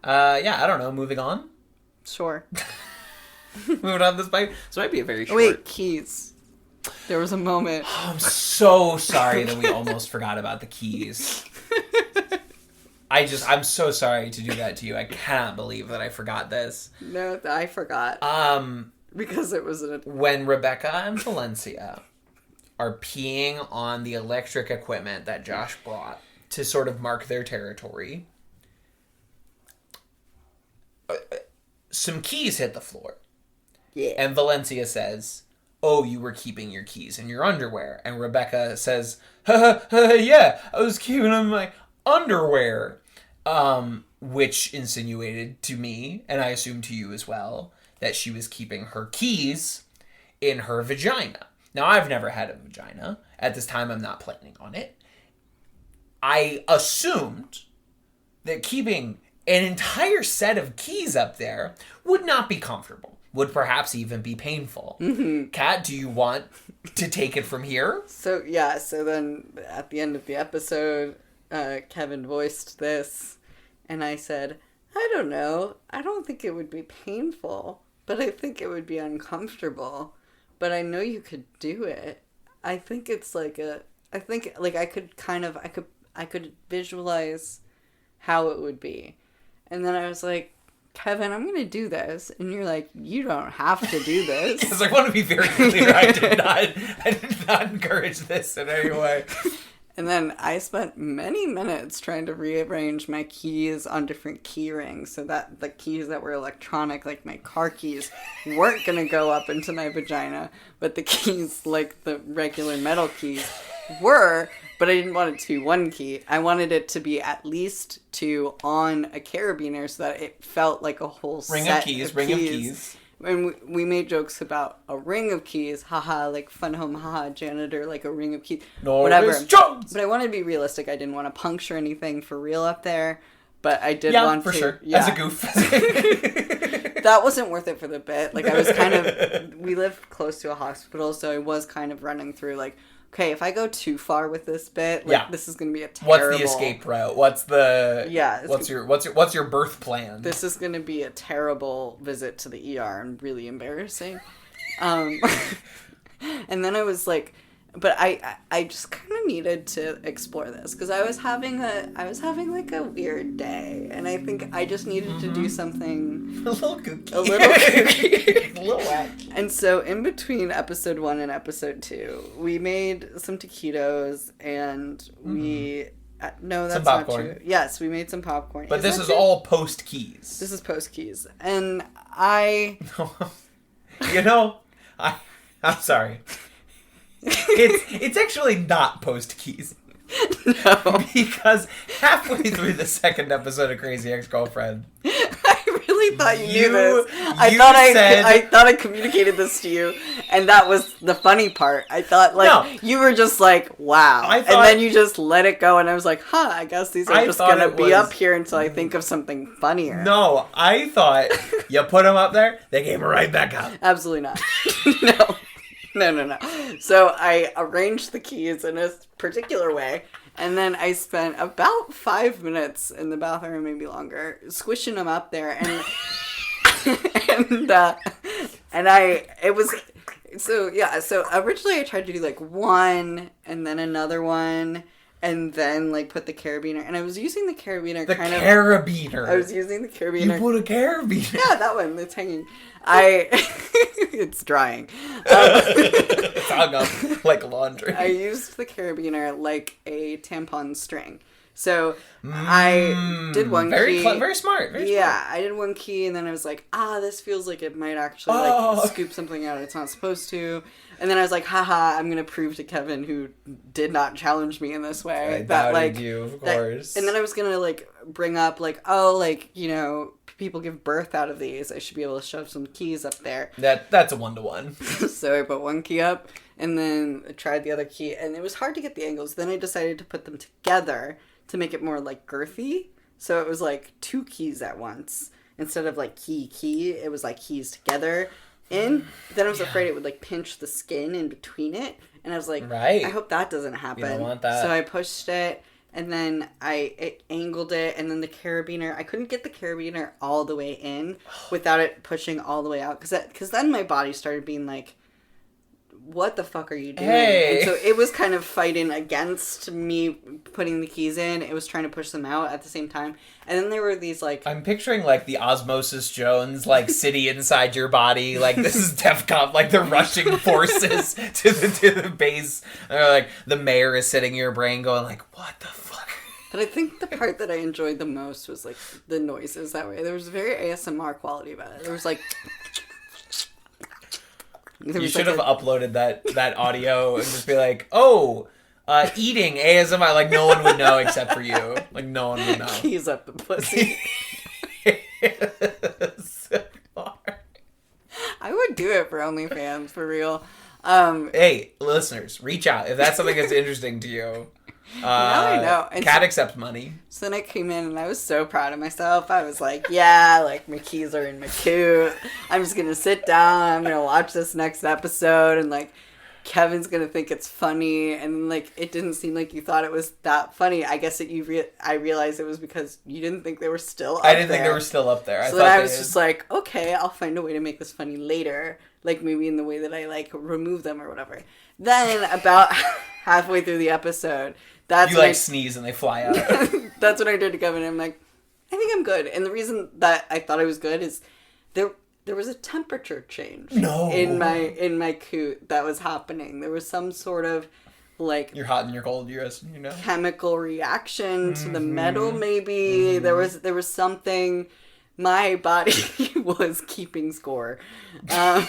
Yeah, I don't know. Moving on. Sure. Moving on. This might be a very short. Wait, keys. There was a moment. I'm so sorry that we almost forgot about the keys. I'm so sorry to do that to you. I cannot believe that I forgot this. No, I forgot. Because it was when Rebecca and Valencia are peeing on the electric equipment that Josh brought to sort of mark their territory, some keys hit the floor. Yeah. And Valencia says, "Oh, you were keeping your keys in your underwear." And Rebecca says, "Yeah, I was keeping them in my underwear." Which insinuated to me, and I assume to you as well, that she was keeping her keys in her vagina. Now, I've never had a vagina. At this time, I'm not planning on it. I assumed that keeping an entire set of keys up there would not be comfortable. Would perhaps even be painful. Mm-hmm. Kat, do you want to take it from here? So then at the end of the episode, Kevin voiced this, and I said, I don't know. I don't think it would be painful, but I think it would be uncomfortable. But I know you could do it. I think it's I could visualize how it would be. And then I was like, Kevin, I'm going to do this. And you're like, you don't have to do this. Because I want to be very clear. I did not encourage this in any way. And then I spent many minutes trying to rearrange my keys on different key rings so that the keys that were electronic, like my car keys, weren't going to go up into my vagina. But the keys, like the regular metal keys, were. But I didn't want it to be one key. I wanted it to be at least two on a carabiner so that it felt like a whole ring set of keys. And we made jokes about a ring of keys, haha, like fun home, haha, janitor, like a ring of keys, whatever. Jones! But I wanted to be realistic. I didn't want to puncture anything for real up there, but I did want for to. Sure. Yeah, as a goof. That wasn't worth it for the bit. Like I was kind of, we live close to a hospital, so I was kind of running through like, okay, if I go too far with this bit, this is going to be a terrible... What's the escape route? What's the... Yeah. What's your birth plan? This is going to be a terrible visit to the ER and really embarrassing. And then I was like... But I just kind of needed to explore this because I was having like a weird day, and I think I just needed to do something a little kooky, a little whack. And so in between episode 1 and episode 2, we made some taquitos, and we no, that's not true. Yes, we made some popcorn. But this is all post keys. This is post keys, and I'm sorry. It's actually not post keys. No. Because halfway through the second episode of Crazy Ex-Girlfriend, I really thought you knew this. I thought I communicated this to you, and that was the funny part. I thought you were just like, wow. And then you just let it go, and I was like, I guess these are just gonna be up here until I think of something funnier. No, I thought you put them up there, they came right back up. Absolutely not. No. No. So I arranged the keys in a particular way, and then I spent about 5 minutes in the bathroom, maybe longer, squishing them up there, So originally I tried to do like one, and then another one, and then like put the carabiner, and I was using the carabiner carabiner. I was using the carabiner. You put a carabiner. Yeah, that one. It's hanging. It's drying. It's hung up like laundry. I used the carabiner like a tampon string. So I did one key. Very smart. I did one key, and then I was like, this feels like it might actually scoop something out it's not supposed to. And then I was like, haha, I'm going to prove to Kevin, who did not challenge me in this way. I doubted you, of course. And then I was going to bring up people give birth out of these. I should be able to shove some keys up there. That's a 1-to-1. So I put one key up, and then I tried the other key, and it was hard to get the angles. Then I decided to put them together to make it more girthy. So it was 2 keys at once. Instead of key, it was keys together in. Then I was afraid it would pinch the skin in between it. And I was like, right. I hope that doesn't happen. You don't want that. So I pushed it, and then I angled it, and then the carabiner, I couldn't get the carabiner all the way in without it pushing all the way out, because then my body started being like, what the fuck are you doing? Hey. And so it was kind of fighting against me putting the keys in. It was trying to push them out at the same time. And then there were these, like... I'm picturing, like, the Osmosis Jones, like, city inside your body. Like, this is DEFCON, like, the rushing forces to the base. Like, the mayor is sitting in your brain going, like, what the fuck? But I think the part that I enjoyed the most was, like, the noises that way. There was very ASMR quality about it. There was, like... You should have uploaded that audio and just be like, oh, eating ASMR. Like, no one would know except for you. Like, no one would know. Keys up the pussy. I would do it for OnlyFans, for real. Hey, listeners, reach out if that's something that's interesting to you. Now I know. And Cat accepts money. So then I came in and I was so proud of myself. I was like, yeah, like my keys are in my coot. I'm just going to sit down. I'm going to watch this next episode. And like, Kevin's going to think it's funny. And like, it didn't seem like you thought it was that funny. I guess I realized it was because you didn't think they were still up there. I didn't think they were still up there. So then I was just like, okay, I'll find a way to make this funny later. Like maybe in the way that I like remove them or whatever. Then about halfway through the episode... That's you sneeze and they fly out. That's what I did to Kevin. I'm like, I think I'm good. And the reason that I thought I was good is there was a temperature change in my coot that was happening. There was some sort of like you're hot and you're cold, chemical reaction to the metal. Maybe there was something. My body was keeping score. And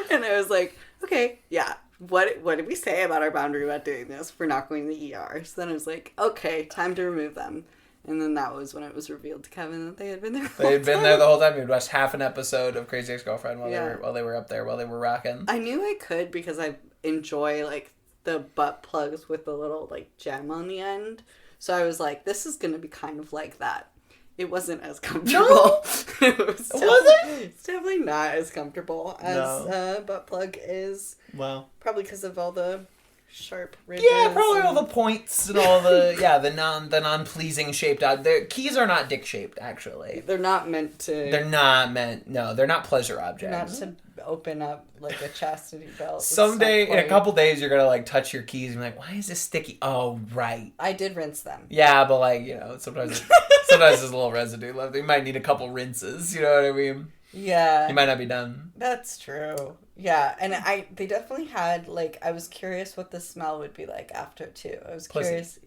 I was like, okay, yeah. What did we say about our boundary about doing this? We're not going to the ER. So then I was like, okay, time to remove them. And then that was when it was revealed to Kevin that they had been there. They had been there the whole time. We'd watched half an episode of Crazy Ex-Girlfriend while they were up there, while they were rocking. I knew I could because I enjoy like the butt plugs with the little like gem on the end. So I was like, this is gonna be kind of like that. It wasn't as comfortable. No. Was it? It's definitely not as comfortable as butt plug is. Wow. Probably because of all the sharp ridges. Yeah, probably all the points and all the the non-pleasing shaped out. Their keys are not dick shaped, actually. They're not meant to. They're not pleasure objects. Not to open up like a chastity belt. Someday, in a couple days, you're gonna like touch your keys and be like, why is this sticky? Oh, right. I did rinse them. Yeah, but like, sometimes there's a little residue left. You might need a couple rinses, you know what I mean? Yeah. You might not be done. That's true. Yeah, and they definitely had, like, I was curious what the smell would be like after, too. I was curious,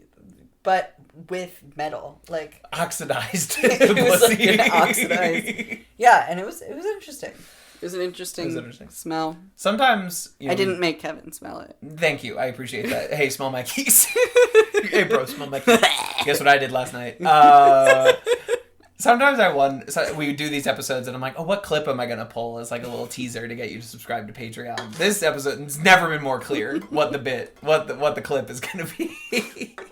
but with metal, like... Oxidized. It was like an oxidized... Yeah, and it was interesting. It was an interesting smell. Sometimes... I didn't make Kevin smell it. Thank you. I appreciate that. Hey, smell my keys. Hey, bro, smell my keys. Guess what I did last night? Sometimes I wonder, we do these episodes and I'm like, oh, what clip am I going to pull as like a little teaser to get you to subscribe to Patreon? This episode, it's never been more clear what the clip is going to be.